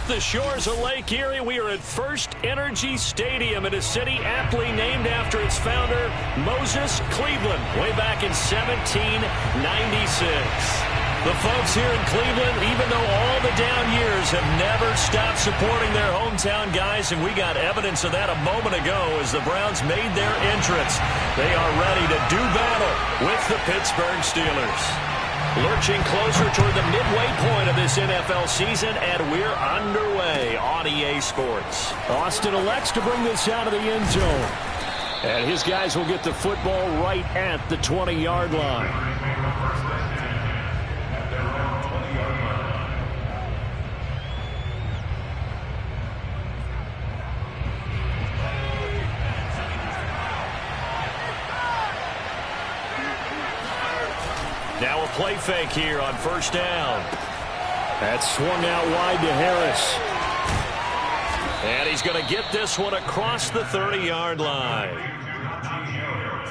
off the shores of Lake Erie. We are at First Energy Stadium in a city aptly named after its founder, Moses Cleveland, way back in 1796. The folks here in Cleveland, even though all the down years, have never stopped supporting their hometown guys, and we got evidence of that a moment ago as the Browns made their entrance. They are ready to do battle with the Pittsburgh Steelers. Lurching closer toward the midway point of this NFL season, and we're underway on EA Sports. Austin elects to bring this out of the end zone. And his guys will get the football right at the 20-yard line. Now a play fake here on first down. That's swung out wide to Harris. And he's going to get this one across the 30-yard line.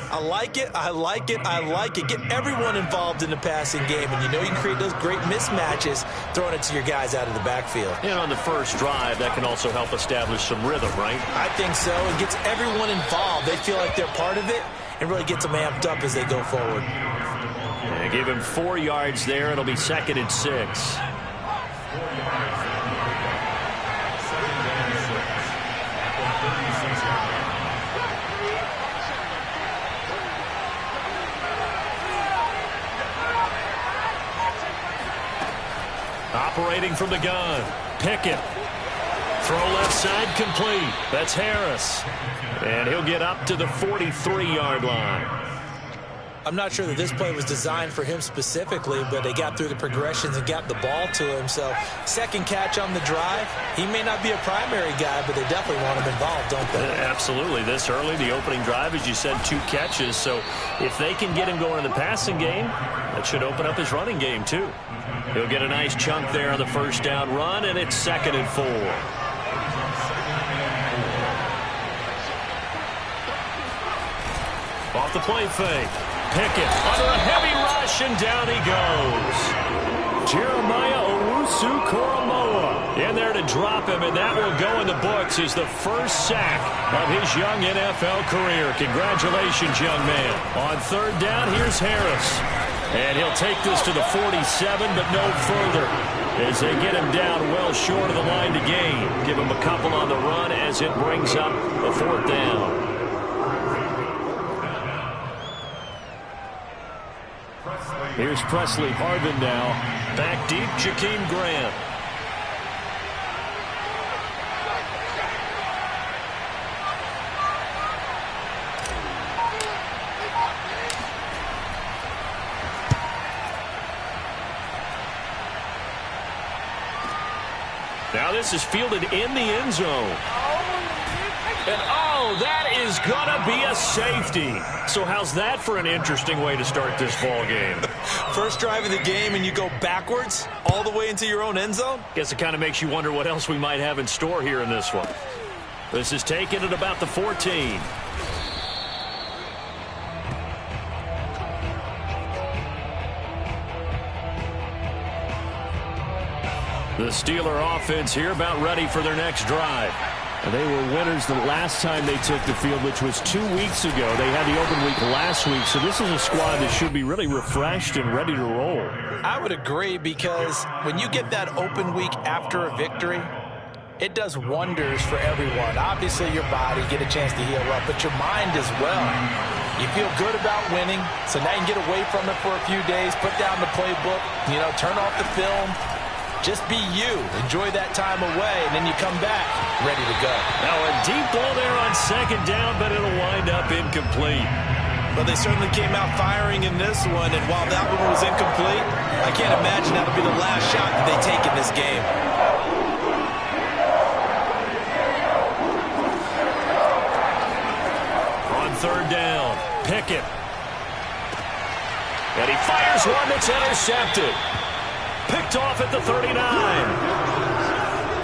I like it, I like it, I like it. Get everyone involved in the passing game, and you know you can create those great mismatches throwing it to your guys out of the backfield. And on the first drive, that can also help establish some rhythm, right? I think so. It gets everyone involved. They feel like they're part of it and really gets them amped up as they go forward. And give him 4 yards there. It'll be 2nd and 6. Operating from the gun, Pickett. Throw left side complete. That's Harris. And he'll get up to the 43-yard line. I'm not sure that this play was designed for him specifically, but they got through the progressions and got the ball to him. So, second catch on the drive. He may not be a primary guy, but they definitely want him involved, don't they? Absolutely. This early, the opening drive, as you said, 2 catches. So, if they can get him going in the passing game, that should open up his running game, too. He'll get a nice chunk there on the first down run, and it's 2nd and 4. Off the play fake. Pickett under a heavy rush, and down he goes. Jeremiah Owusu-Koramoah in there to drop him, and that will go in the books as the first sack of his young NFL career. Congratulations, young man. On third down, here's Harris. And he'll take this to the 47, but no further as they get him down well short of the line to gain. Give him a couple on the run as it brings up a 4th down. Here's Presley Harvin now. Back deep, Jakeem Grant. Now this is fielded in the end zone. And oh, that is going to be a safety. So how's that for an interesting way to start this ball game? First drive of the game and you go backwards all the way into your own end zone? Guess it kind of makes you wonder what else we might have in store here in this one. This is taken at about the 14. The Steeler offense here about ready for their next drive. They were winners the last time they took the field, which was 2 weeks ago. They had the open week last week, so this is a squad that should be really refreshed and ready to roll. I would agree, because when you get that open week after a victory, it does wonders for everyone. Obviously, your body, get a chance to heal up, but your mind as well. You feel good about winning, so now you can get away from it for a few days, put down the playbook, turn off the film. Just be you. Enjoy that time away, and then you come back ready to go. Now a deep ball there on 2nd down, but it'll wind up incomplete. But they certainly came out firing in this one, and while that one was incomplete, I can't imagine that'll be the last shot that they take in this game. On 3rd down, Pickett. And he fires one that's intercepted. Picked off at the 39.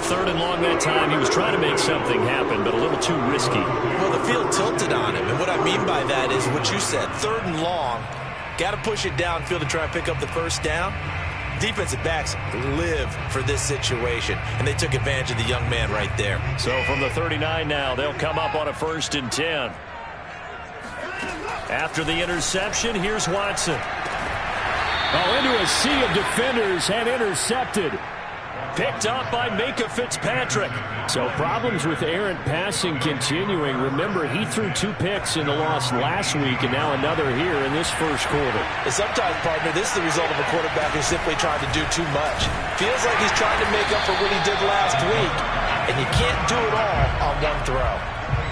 3rd and long that time. He was trying to make something happen, but a little too risky. Well, the field tilted on him, and what I mean by that is what you said. 3rd and long. Got to push it downfield to try and pick up the first down. Defensive backs live for this situation, and they took advantage of the young man right there. So from the 39 now, they'll come up on a 1st and 10. After the interception, here's Watson. Oh, into a sea of defenders and intercepted. Picked up by Minkah Fitzpatrick. So problems with errant passing continuing. Remember, he threw 2 picks in the loss last week and now another here in this first quarter. And sometimes, partner, this is the result of a quarterback who's simply trying to do too much. Feels like he's trying to make up for what he did last week, and you can't do it all on one throw.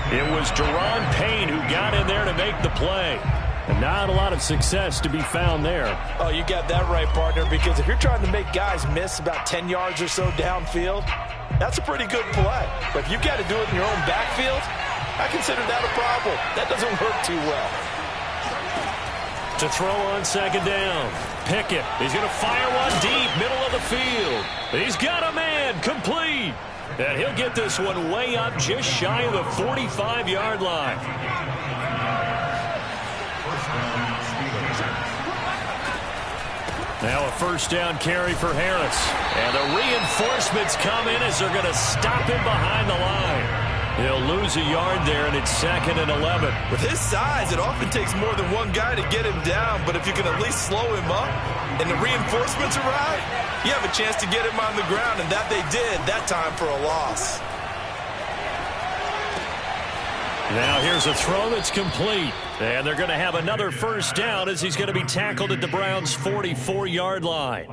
It was Daron Payne who got in there to make the play. And not a lot of success to be found there. Oh, you got that right, partner, because if you're trying to make guys miss about 10 yards or so downfield, that's a pretty good play. But if you've got to do it in your own backfield, I consider that a problem. That doesn't work too well. To throw on 2nd down. Pickett. He's going to fire one deep, middle of the field. He's got a man, complete. And he'll get this one way up just shy of the 45-yard line. Now a 1st down carry for Harris. And the reinforcements come in as they're going to stop him behind the line. He'll lose a yard there, and it's 2nd and 11. With his size, it often takes more than one guy to get him down, but if you can at least slow him up and the reinforcements arrive, you have a chance to get him on the ground, and that they did that time for a loss. Now here's a throw that's complete. And they're going to have another 1st down as he's going to be tackled at the Browns' 44-yard line.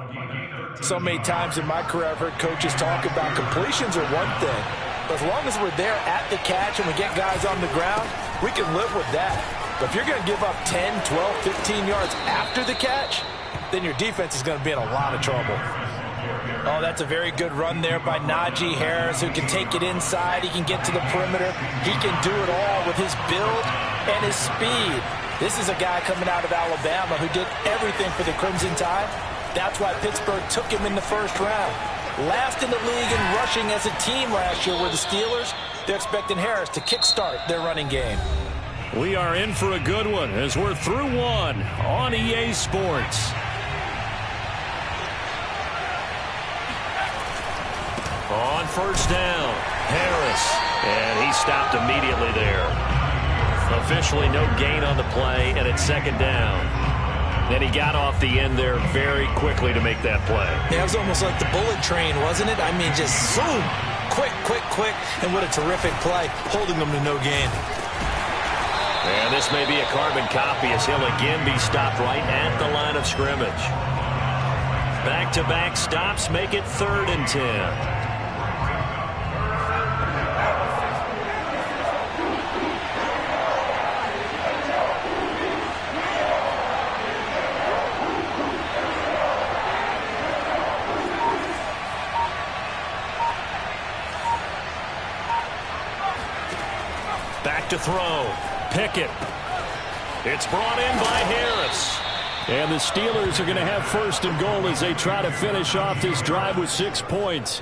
So many times in my career I've heard coaches talk about completions are one thing. But as long as we're there at the catch and we get guys on the ground, we can live with that. But if you're going to give up 10, 12, 15 yards after the catch, then your defense is going to be in a lot of trouble. Oh, that's a very good run there by Najee Harris, who can take it inside. He can get to the perimeter. He can do it all with his build and his speed. This is a guy coming out of Alabama who did everything for the Crimson Tide. That's why Pittsburgh took him in the 1st round. Last in the league in rushing as a team last year were the Steelers. They're expecting Harris to kickstart their running game. We are in for a good one as we're through one on EA Sports. On 1st down, Harris. And he stopped immediately there. Officially no gain on the play, and it's 2nd down. Then he got off the end there very quickly to make that play. Yeah, it was almost like the bullet train, wasn't it? I mean, just zoom. Quick, quick, quick. And what a terrific play, holding them to no gain. And this may be a carbon copy as he'll again be stopped right at the line of scrimmage. Back-to-back stops make it 3rd and 10. Back to throw. Pickett. It's brought in by Harris. And the Steelers are going to have 1st and goal as they try to finish off this drive with 6 points.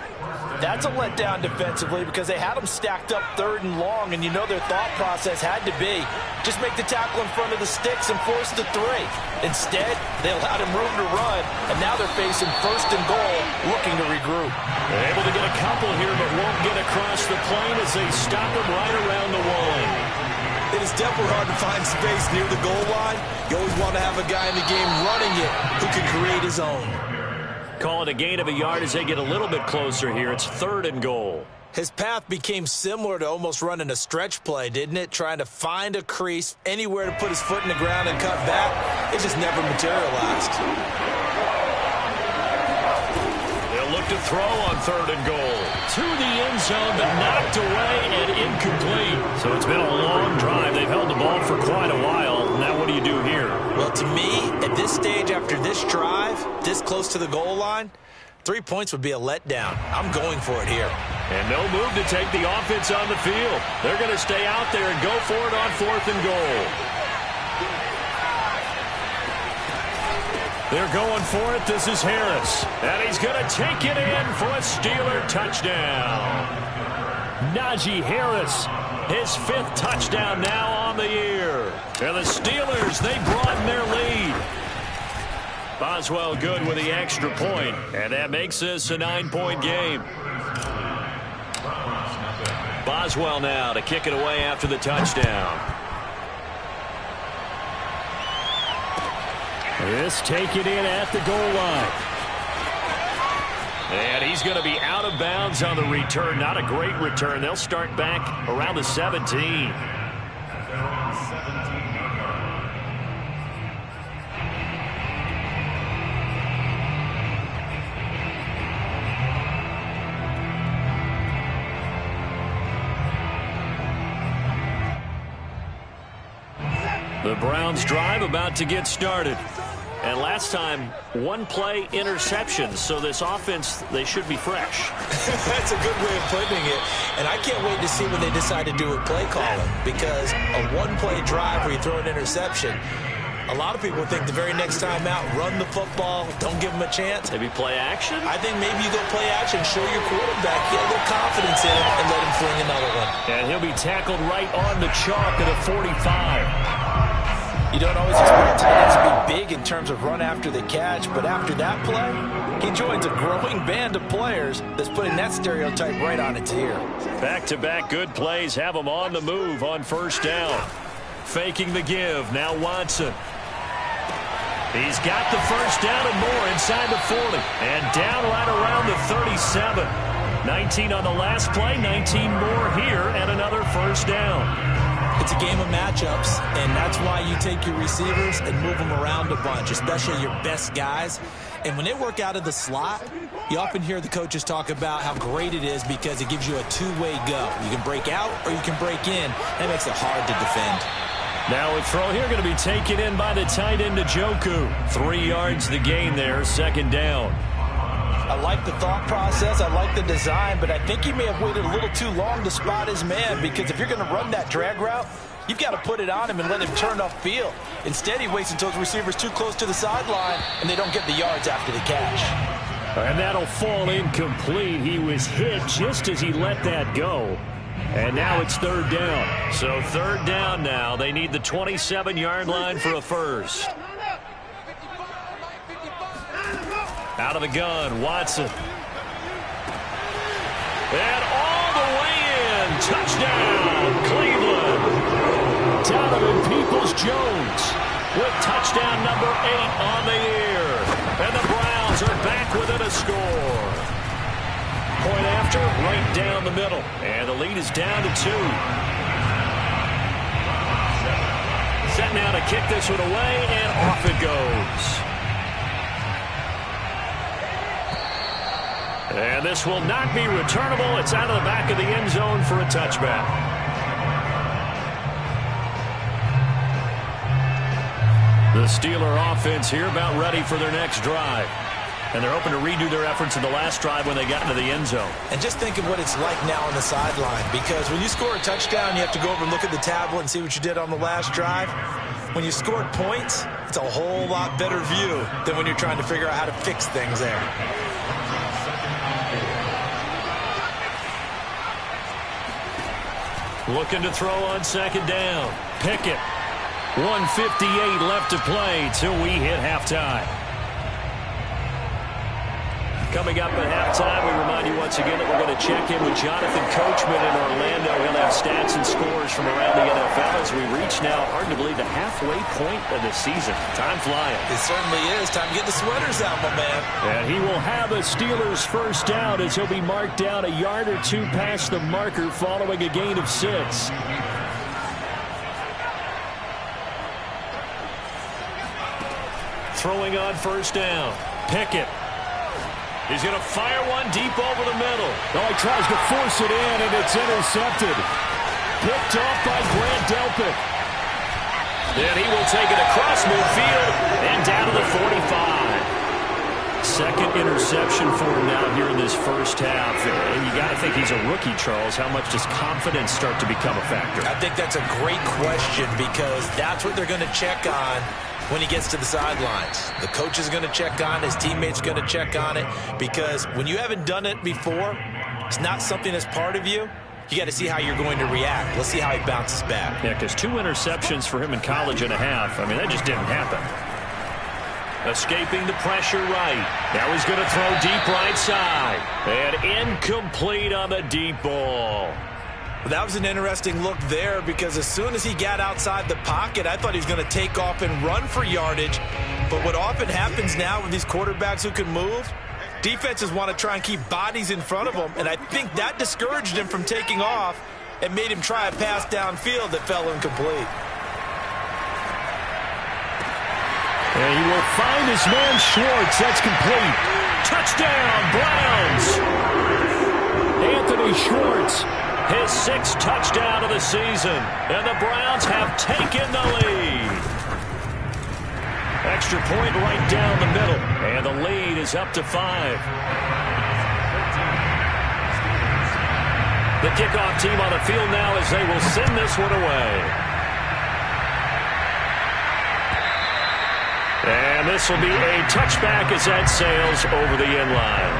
That's a letdown defensively because they had them stacked up 3rd and long, and you know their thought process had to be just make the tackle in front of the sticks and force the 3. Instead, they allowed him room to run, and now they're facing 1st and goal, looking to regroup. They're able to get a couple here, but won't get across the plane as they stop him right around the one. It is definitely hard to find space near the goal line. You always want to have a guy in the game running it who can create his own. Call it a gain of a yard as they get a little bit closer here. It's 3rd and goal. His path became similar to almost running a stretch play, didn't it? Trying to find a crease, anywhere to put his foot in the ground and cut back. It just never materialized. They'll look to throw on 3rd and goal. To the end zone, but knocked away and incomplete. So it's been a long drive. They've held the ball for quite a while. Now what do you do here? Well, to me, at this stage after this drive, this close to the goal line, 3 points would be a letdown. I'm going for it here. And no move to take the offense on the field. They're going to stay out there and go for it on 4th and goal. They're going for it. This is Harris. And he's going to take it in for a Steeler touchdown. Najee Harris, his 5th touchdown now on the year. And the Steelers, they broaden their lead. Boswell good with the extra point, and that makes this a 9-point game. Boswell now to kick it away after the touchdown. This taken in at the goal line. And he's going to be out of bounds on the return. Not a great return. They'll start back around the 17. The Browns drive about to get started. And last time, one play interception. So this offense, they should be fresh. That's a good way of putting it. And I can't wait to see when they decide to do with play calling. Because a one-play drive where you throw an interception, a lot of people think the very next time out, run the football, don't give them a chance. Maybe play action? I think maybe you go play action, show your quarterback, get a little confidence in him, and let him fling another one. And he'll be tackled right on the chalk at a 45. You don't always expect tight ends to be big in terms of run after the catch, but after that play, he joins a growing band of players that's putting that stereotype right on its ear. Back-to-back good plays have him on the move on first down. Faking the give, now Watson. He's got the first down and more inside the 40. And down right around the 37. 19 on the last play, 19 more here, and another first down. It's a game of matchups, and that's why you take your receivers and move them around a bunch, especially your best guys. And when they work out of the slot, you often hear the coaches talk about how great it is because it gives you a two-way go. You can break out or you can break in. That makes it hard to defend. Now a throw here going to be taken in by the tight end Njoku. 3 yards the gain there, second down. I like the thought process. I like the design, but I think he may have waited a little too long to spot his man because if you're going to run that drag route, you've got to put it on him and let him turn upfield. Instead, he waits until his receiver's too close to the sideline and they don't get the yards after the catch. And that'll fall incomplete. He was hit just as he let that go. And now it's third down. So third down now. They need the 27-yard line for a first. Out of the gun, Watson. And all the way in. Touchdown, Cleveland. Donovan Peoples-Jones with touchdown number 8 on the year. And the Browns are back within a score. Point after, right down the middle. And the lead is down to 2. Set now to kick this one away, and off it goes. And this will not be returnable. It's out of the back of the end zone for a touchback. The Steeler offense here about ready for their next drive. And they're hoping to redo their efforts in the last drive when they got into the end zone. And just think of what it's like now on the sideline. Because when you score a touchdown, you have to go over and look at the tablet and see what you did on the last drive. When you scored points, it's a whole lot better view than when you're trying to figure out how to fix things there. Looking to throw on second down. Pickett. 1:58 left to play till we hit halftime. Coming up at halftime, we remind you once again that we're going to check in with Jonathan Coachman in Orlando. He'll have stats and scores from around the NFL as we reach now arguably the halfway point of the season. Time flying. It certainly is. Time to get the sweaters out, my man. And he will have a Steelers first down as he'll be marked down a yard or two past the marker following a gain of 6. Throwing on first down. Pickett. He's going to fire one deep over the middle. Oh, he tries to force it in, and it's intercepted. Picked off by Grant Delpit. Then he will take it across midfield and down to the 45. Second interception for him now here in this first half. And you got to think he's a rookie, Charles. How much does confidence start to become a factor? I think that's a great question because that's what they're going to check on when he gets to the sidelines. The coach is going to check on it. His teammates going to check on it because when you haven't done it before, it's not something that's part of you. You got to see how you're going to react. Let's see how he bounces back. Yeah, because 2 interceptions for him in college and a half. I mean, that just didn't happen. Escaping the pressure right. Now he's going to throw deep right side. And incomplete on the deep ball. That was an interesting look there because as soon as he got outside the pocket, I thought he was going to take off and run for yardage. But what often happens now with these quarterbacks who can move, defenses want to try and keep bodies in front of them, and I think that discouraged him from taking off and made him try a pass downfield that fell incomplete. And he will find his man Schwartz. That's complete. Touchdown, Browns! Anthony Schwartz, his 6th touchdown of the season, and the Browns have taken the lead. Extra point right down the middle, and the lead is up to 5. The kickoff team on the field now as they will send this one away. And this will be a touchback as that sails over the end line.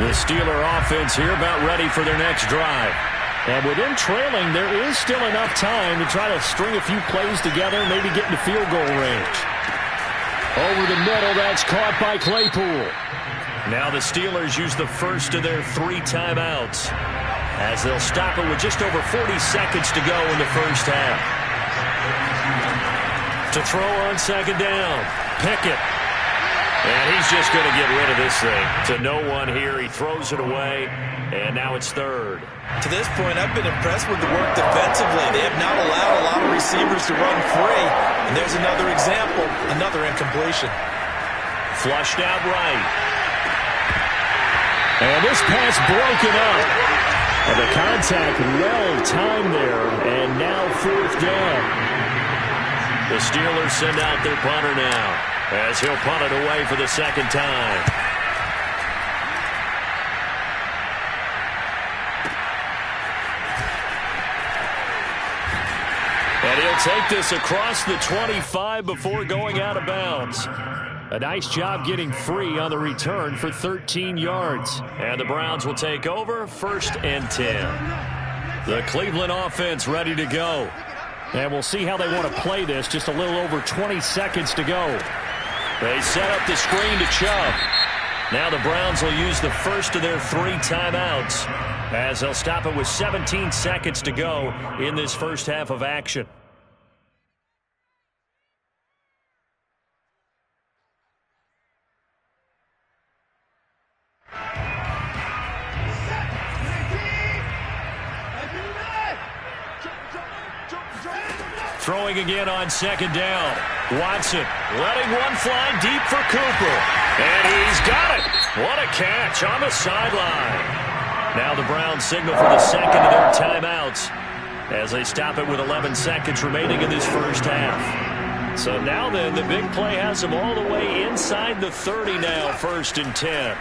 The Steeler offense here about ready for their next drive. And with them trailing, there is still enough time to try to string a few plays together, maybe get into field goal range. Over the middle, that's caught by Claypool. Now the Steelers use the first of their 3 timeouts as they'll stop it with just over 40 seconds to go in the first half. To throw on second down, Pickett. And he's just going to get rid of this thing. To no one here, he throws it away, and now it's 3rd. To this point, I've been impressed with the work defensively. They have not allowed a lot of receivers to run free. And there's another example, another incompletion. Flushed out right. And this pass broken up. And the contact well timed there, and now 4th down. The Steelers send out their punter now as he'll punt it away for the 2nd time. And he'll take this across the 25 before going out of bounds. A nice job getting free on the return for 13 yards. And the Browns will take over 1st and 10. The Cleveland offense ready to go. And we'll see how they want to play this. Just a little over 20 seconds to go. They set up the screen to Chubb. Now the Browns will use the first of their 3 timeouts as they'll stop it with 17 seconds to go in this first half of action. Throwing again on second down. Watson letting one fly deep for Cooper. And he's got it. What a catch on the sideline. Now the Browns signal for the second of their timeouts as they stop it with 11 seconds remaining in this first half. So now then, the big play has them all the way inside the 30 now, 1st and 10.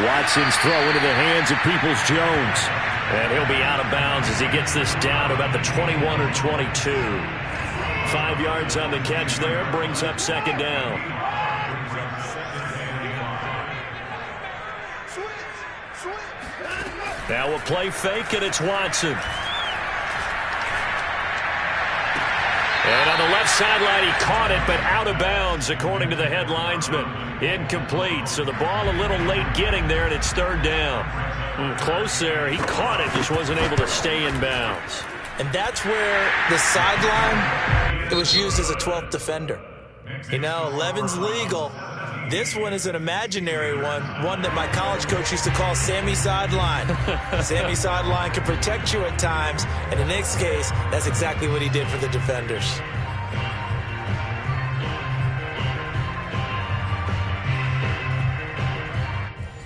Watson's throw into the hands of Peoples-Jones. And he'll be out of bounds as he gets this down about the 21 or 22. 5 yards on the catch there, brings up second down. Now we'll play fake, and it's Watson. And on the left sideline, he caught it, but out of bounds, according to the head linesman. Incomplete, so the ball a little late getting there, and it's 3rd down. Close there. He caught it, just wasn't able to stay in bounds. And that's where the sideline, it was used as a 12th defender. You know, 11's legal. This one is an imaginary one that my college coach used to call Sammy Sideline. Sammy Sideline can protect you at times, and in this case, that's exactly what he did for the defenders.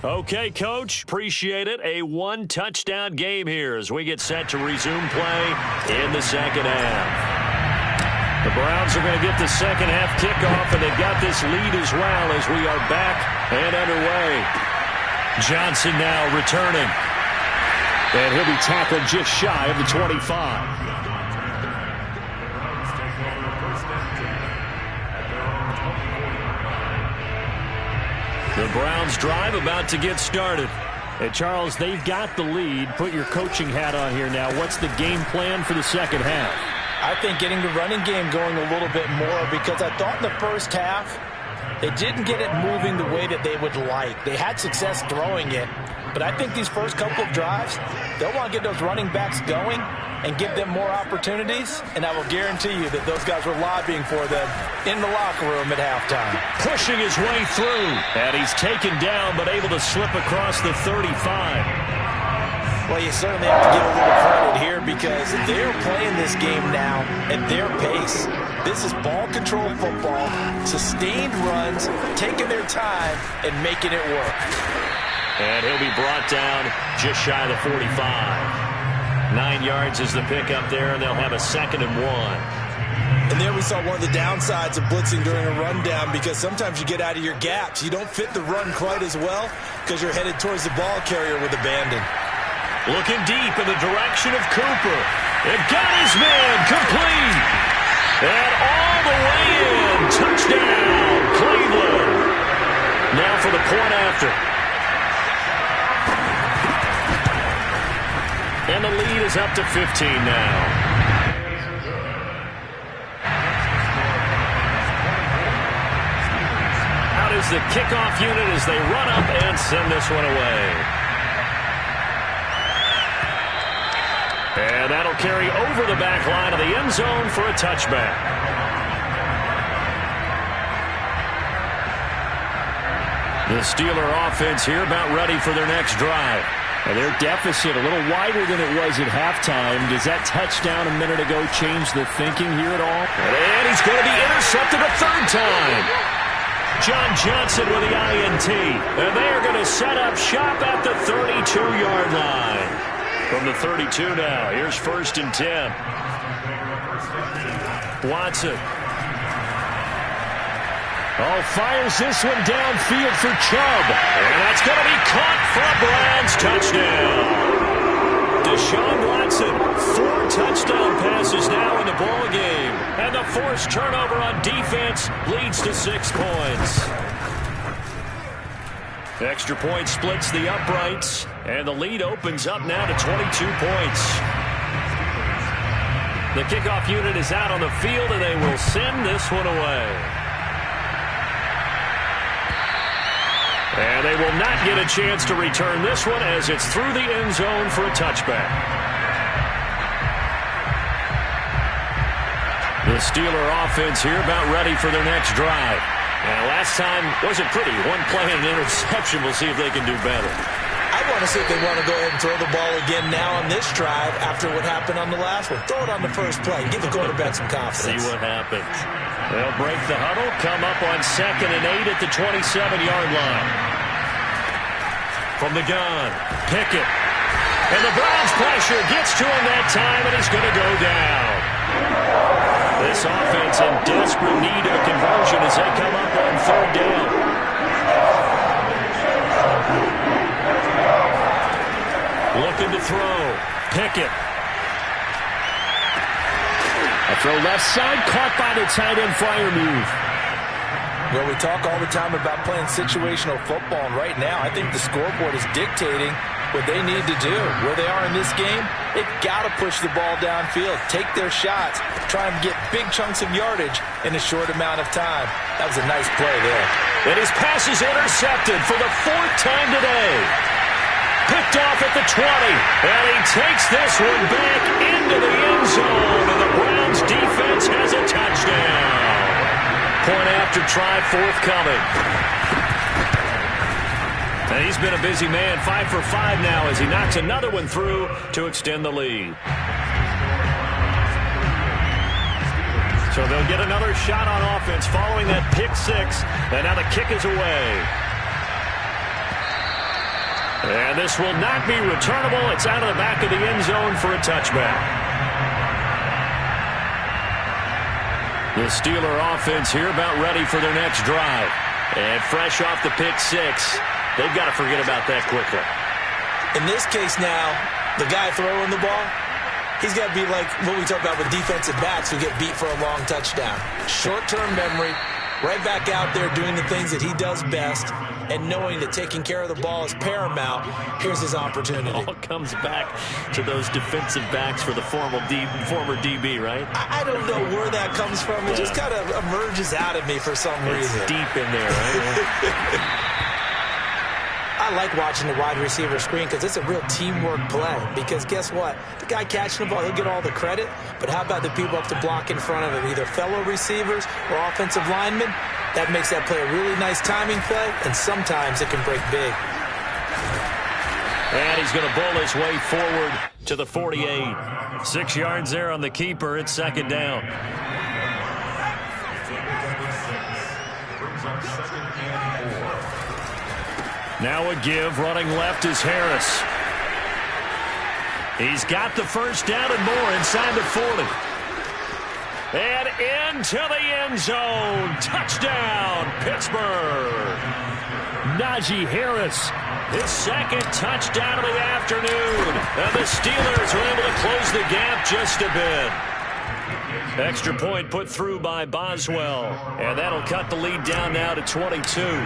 Okay, Coach, appreciate it. A 1-touchdown game here as we get set to resume play in the second half. The Browns are going to get the second half kickoff, and they've got this lead as well as we are back and underway. Johnson now returning. And he'll be tackled just shy of the 25. The Browns drive about to get started. And Charles, they've got the lead. Put your coaching hat on here now. What's the game plan for the second half? I think getting the running game going a little bit more, because I thought in the first half they didn't get it moving the way that they would like. They had success throwing it, but I think these first couple of drives, they'll want to get those running backs going and give them more opportunities, and I will guarantee you that those guys were lobbying for them in the locker room at halftime. Pushing his way through, and he's taken down but able to slip across the 35. Well, you certainly have to give a little credit here because they're playing this game now at their pace. This is ball control football, sustained runs, taking their time and making it work. And he'll be brought down just shy of the 45. 9 yards is the pickup there, and they'll have a 2nd and 1. And there we saw one of the downsides of blitzing during a rundown, because sometimes you get out of your gaps. You don't fit the run quite as well because you're headed towards the ball carrier with abandon. Looking deep in the direction of Cooper. It got his man complete. And all the way in. Touchdown, Cleveland. Now for the point after. And the lead is up to 15 now. Out is the kickoff unit as they run up and send this one away. And that'll carry over the back line of the end zone for a touchback. The Steeler offense here about ready for their next drive. And their deficit a little wider than it was at halftime. Does that touchdown a minute ago change the thinking here at all? And he's going to be intercepted a 3rd time. John Johnson with the INT. And they are going to set up shop at the 32-yard line. From the 32 now, here's 1st and 10. Watson. Oh, fires this one downfield for Chubb. And that's going to be caught for a Browns touchdown. Deshaun Watson, 4 touchdown passes now in the ball game. And the forced turnover on defense leads to 6 points. Extra point splits the uprights, and the lead opens up now to 22 points. The kickoff unit is out on the field, and they will send this one away. And they will not get a chance to return this one as it's through the end zone for a touchback. The Steeler offense here about ready for their next drive. And last time wasn't pretty. 1 play and an interception. We'll see if they can do better. I want to see if they want to go ahead and throw the ball again now on this drive after what happened on the last one. Throw it on the first play. Give the quarterback some confidence. See what happens. They'll break the huddle, come up on 2nd and 8 at the 27-yard line. From the gun, Pickett. And the Browns pressure gets to him that time, and he's going to go down. This offense in desperate need of a conversion as they come up on 3rd down. Looking to throw. Pickett. A throw left side, caught by the tight end flyer move. Well, we talk all the time about playing situational football, and right now I think the scoreboard is dictating what they need to do. Where they are in this game, they've got to push the ball downfield, take their shots, try and get big chunks of yardage in a short amount of time. That was a nice play there. And his pass is intercepted for the 4th time today. Picked off at the 20, and he takes this one back into the end zone, and the Browns defense has a touchdown. Point after try forthcoming. And he's been a busy man, 5 for 5 now as he knocks another one through to extend the lead. So they'll get another shot on offense following that pick 6, and now the kick is away. And this will not be returnable. It's out of the back of the end zone for a touchback. The Steeler offense here about ready for their next drive. And fresh off the pick 6, they've got to forget about that quickly. In this case now, the guy throwing the ball, he's got to be like what we talk about with defensive backs who get beat for a long touchdown. Short-term memory, right back out there doing the things that he does best, and knowing that taking care of the ball is paramount. Here's his opportunity. It all comes back to those defensive backs for the former DB, right? I don't know where that comes from. It just kind of emerges out of me for some reason. It's deep in there, right? I like watching the wide receiver screen because it's a real teamwork play. Because guess what? The guy catching the ball, he'll get all the credit. But how about the people up to block in front of him, either fellow receivers or offensive linemen? That makes that play a really nice timing play, and sometimes it can break big. And he's going to bull his way forward to the 48. 6 yards there on the keeper. It's second down. Now a give. Running left is Harris. He's got the first down and more inside the 40. And into the end zone. Touchdown, Pittsburgh. Najee Harris. His second touchdown of the afternoon. And the Steelers are able to close the gap just a bit. Extra point put through by Boswell. And that'll cut the lead down now to 22.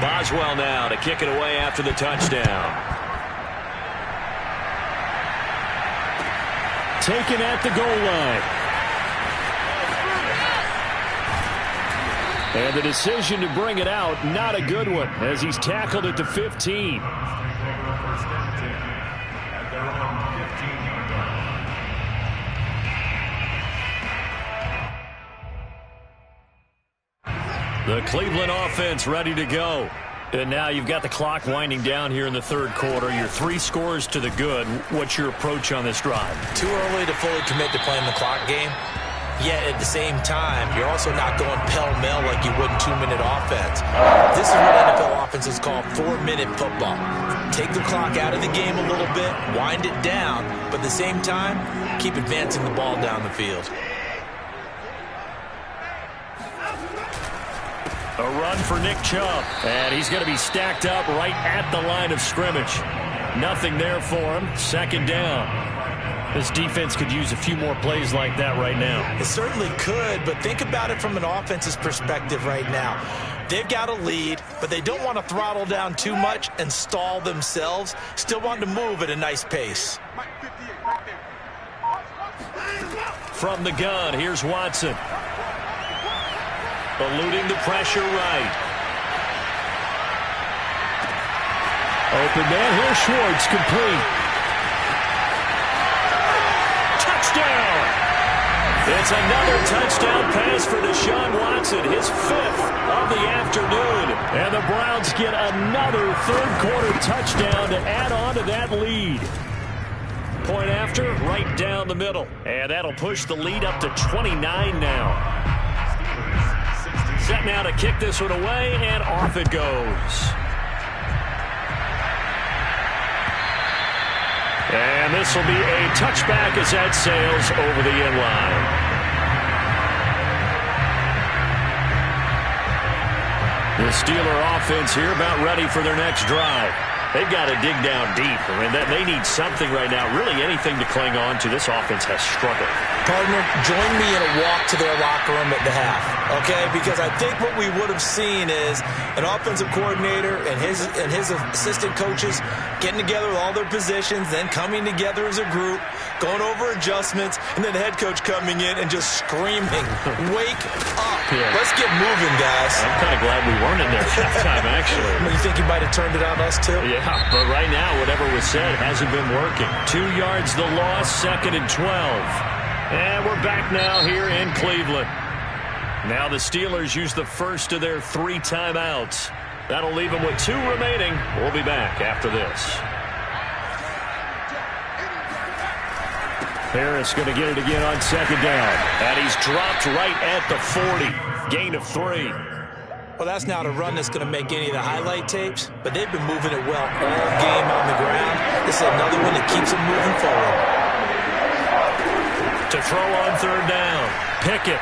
Boswell now to kick it away after the touchdown. Taken at the goal line. And the decision to bring it out, not a good one, as he's tackled at the 15. The Cleveland offense ready to go. And now you've got the clock winding down here in the third quarter. You're 3 scores to the good. What's your approach on this drive? Too early to fully commit to playing the clock game. Yet at the same time, you're also not going pell-mell like you would in 2-minute offense. This is what NFL offenses call 4-minute football. Take the clock out of the game a little bit, wind it down, but at the same time, keep advancing the ball down the field. A run for Nick Chubb. And he's going to be stacked up right at the line of scrimmage. Nothing there for him. Second down. This defense could use a few more plays like that right now. It certainly could, but think about it from an offense's perspective right now. They've got a lead, but they don't want to throttle down too much and stall themselves. Still want to move at a nice pace. From the gun, here's Watson. Eluding the pressure right. Open man, here's Schwartz, complete. Touchdown! It's another touchdown pass for Deshaun Watson, his 5th of the afternoon. And the Browns get another third-quarter touchdown to add on to that lead. Point after, right down the middle. And that'll push the lead up to 29 now. Set now to kick this one away, and off it goes. And this will be a touchback as that sails over the end line. The Steeler offense here about ready for their next drive. They've got to dig down deep. I mean, they need something right now, really anything to cling on to. This offense has struggled. Partner, join me in a walk to their locker room at the half, okay? Because I think what we would have seen is an offensive coordinator and his assistant coaches getting together with all their positions, then coming together as a group, going over adjustments, and then the head coach coming in and just screaming, wake up. Yeah. Let's get moving, guys. I'm kind of glad we weren't in there halftime, actually. You think you might have turned it on us, too? Yeah, but right now, whatever was said hasn't been working. 2 yards the loss, 2nd and 12. And we're back now here in Cleveland. Now the Steelers use the first of their 3 timeouts. That'll leave them with 2 remaining. We'll be back after this. Harris going to get it again on second down. And he's dropped right at the 40. Gain of 3. Well, that's not a run that's going to make any of the highlight tapes, but they've been moving it well all game on the ground. This is another one that keeps them moving forward. To throw on third down. Pickett.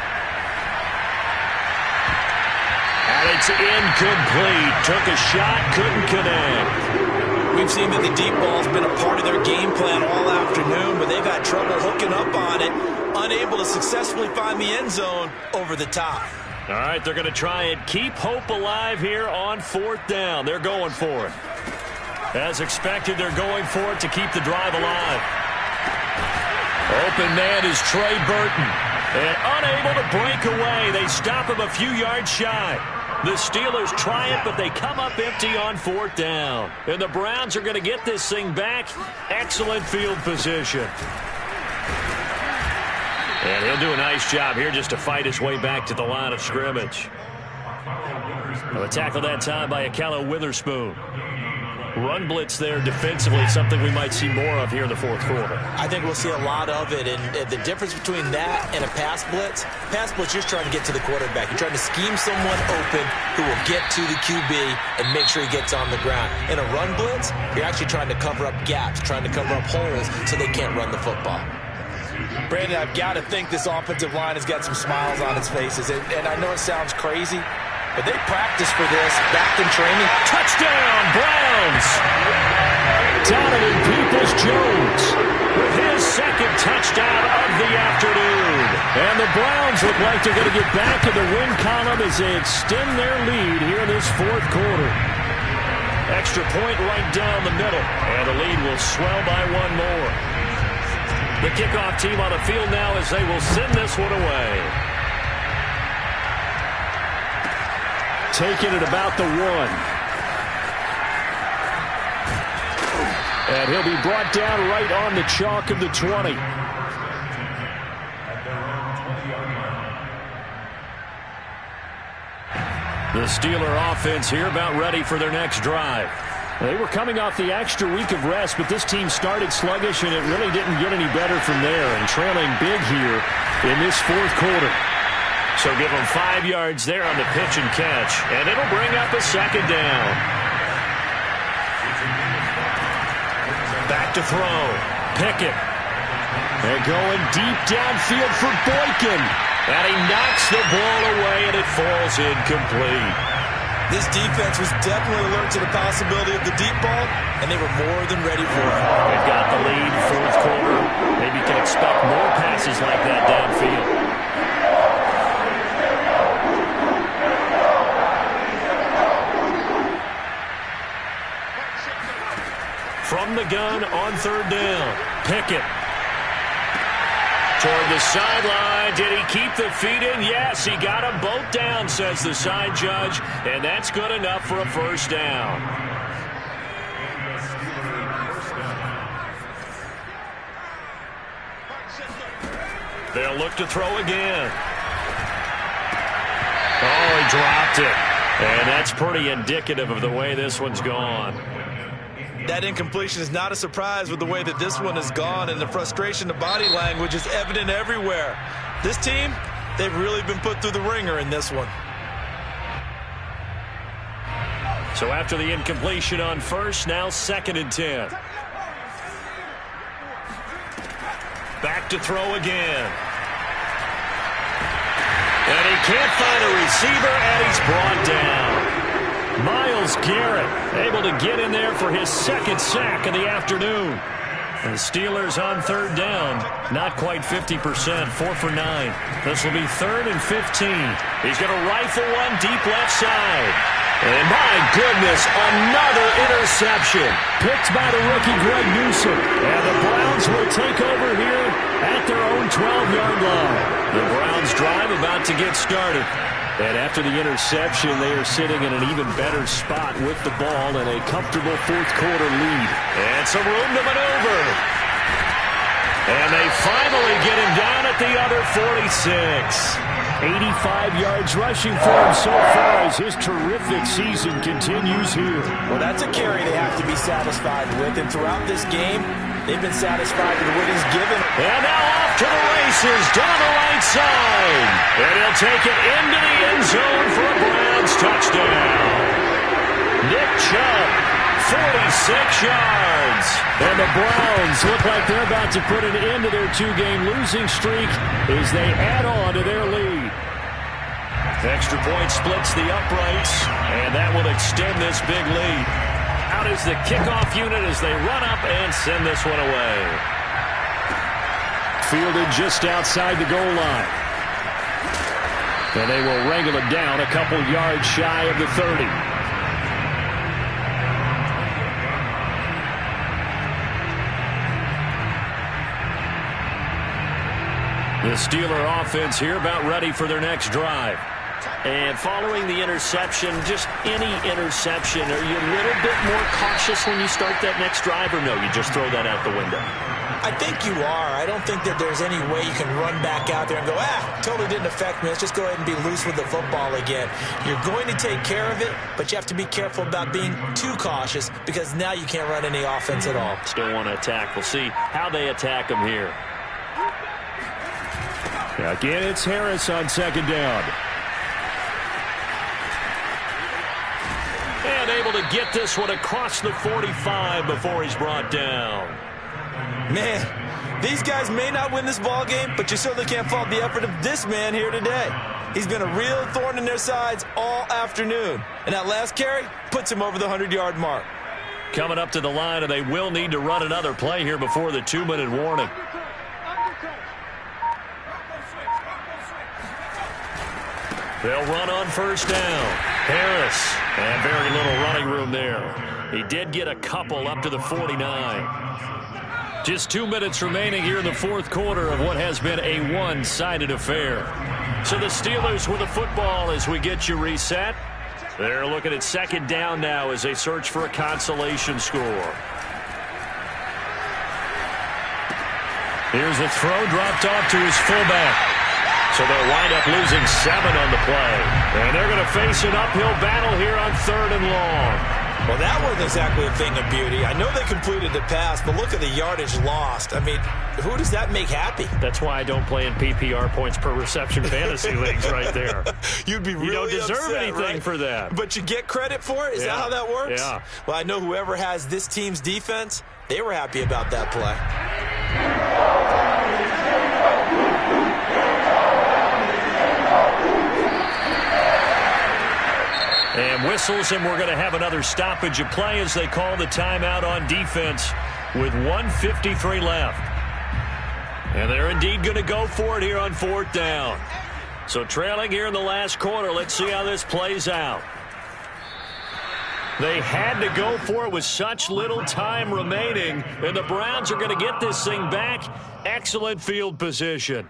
And it's incomplete. Took a shot, couldn't connect. We've seen that the deep ball's been a part of their game plan all afternoon, but they've had trouble hooking up on it, unable to successfully find the end zone over the top. All right, they're going to try and keep hope alive here on 4th down. They're going for it. As expected, they're going for it to keep the drive alive. Open man is Trey Burton. And unable to break away. They stop him a few yards shy. The Steelers try it, but they come up empty on 4th down. And the Browns are going to get this thing back. Excellent field position. And he'll do a nice job here just to fight his way back to the line of scrimmage. Well, a tackle that time by Ahkello Witherspoon. Run blitz there defensively, something we might see more of here in the 4th quarter. I think we'll see a lot of it, and the difference between that and a pass blitz, you're just trying to get to the quarterback. You're trying to scheme someone open who will get to the QB and make sure he gets on the ground. In a run blitz, you're actually trying to cover up gaps, trying to cover up holes so they can't run the football. Brandon, I've got to think this offensive line has got some smiles on its faces, and I know it sounds crazy, but they practiced for this back in training. Touchdown, Browns! Donovan Peoples-Jones with his second touchdown of the afternoon. And the Browns look like they're going to get back in the win column as they extend their lead here in this 4th quarter. Extra point right down the middle, and the lead will swell by one more. The kickoff team on the field now as they will send this one away. Taking it about the 1. And he'll be brought down right on the chalk of the 20. The Steeler offense here about ready for their next drive. They were coming off the extra week of rest, but this team started sluggish, and it really didn't get any better from there, and trailing big here in this 4th quarter. So give them 5 yards there on the pitch and catch, and it'll bring up a 2nd down. Back to throw. Pickett. They're going deep downfield for Boykin. And he knocks the ball away, and it falls incomplete. This defense was definitely alert to the possibility of the deep ball, and they were more than ready for it. They've got the lead, 4th quarter. Maybe you can expect more passes like that downfield. From the gun on 3rd down, Pickett. Toward the sideline. Did he keep the feet in? Yes, he got them both down, says the side judge, and that's good enough for a 1st down. They'll look to throw again. Oh, he dropped it. And that's pretty indicative of the way this one's gone. That incompletion is not a surprise with the way that this one has gone, and the frustration, the body language is evident everywhere. This team, they've really been put through the ringer in this one. So after the incompletion on 1st, now 2nd and 10. Back to throw again. And he can't find a receiver, and he's brought down. Myles Garrett able to get in there for his 2nd sack of the afternoon. And the Steelers on 3rd down, not quite 50%, 4 for 9. This will be 3rd and 15. He's going to rifle one deep left side. And my goodness, another interception. Picked by the rookie Greg Newsome. And the Browns will take over here at their own 12-yard line. The Browns drive about to get started. And after the interception, they are sitting in an even better spot with the ball and a comfortable 4th quarter lead. And some room to maneuver. And they finally get him down at the other 46. 85 yards rushing for him so far as his terrific season continues here. Well, that's a carry they have to be satisfied with. And throughout this game, they've been satisfied with what he's given. And now off to the races down the right side. And he'll take it into the end zone for a Browns touchdown. Nick Chubb, 46 yards. And the Browns look like they're about to put an end to their 2-game losing streak as they add on to their lead. Extra point splits the uprights, and that will extend this big lead. Out is the kickoff unit as they run up and send this one away. Fielded just outside the goal line. And they will wrangle it down a couple yards shy of the 30. The Steeler offense here about ready for their next drive. And following the interception, just any interception, are you a little bit more cautious when you start that next drive, or no, you just throw that out the window? I think you are. I don't think that there's any way you can run back out there and go, totally didn't affect me. Let's just go ahead and be loose with the football again. You're going to take care of it, but you have to be careful about being too cautious because now you can't run any offense at all. Still want to attack. We'll see how they attack them here. Again, it's Harris on second down. And able to get this one across the 45 before he's brought down. Man, these guys may not win this ball game, but you certainly can't fault the effort of this man here today. He's been a real thorn in their sides all afternoon. And that last carry puts him over the 100-yard mark. Coming up to the line, and they will need to run another play here before the 2-minute warning. They'll run on first down. Harris, and very little running room there. He did get a couple up to the 49. Just 2 minutes remaining here in the fourth quarter of what has been a one-sided affair. So the Steelers with the football as we get you reset. They're looking at second down now as they search for a consolation score. Here's a throw dropped off to his fullback. So they'll wind up losing 7 on the play. And they're going to face an uphill battle here on 3rd and long. Well, that wasn't exactly a thing of beauty. I know they completed the pass, but look at the yardage lost. I mean, who does that make happy? That's why I don't play in PPR points per reception fantasy leagues right there. You'd be really upset. You don't deserve anything right? for that. But you get credit for it? Is that how that works? Yeah. Well, I know whoever has this team's defense, they were happy about that play. And whistles, and we're going to have another stoppage of play as they call the timeout on defense with 1:53 left. And they're indeed going to go for it here on 4th down. So trailing here in the last quarter, let's see how this plays out. They had to go for it with such little time remaining, and the Browns are going to get this thing back. Excellent field position.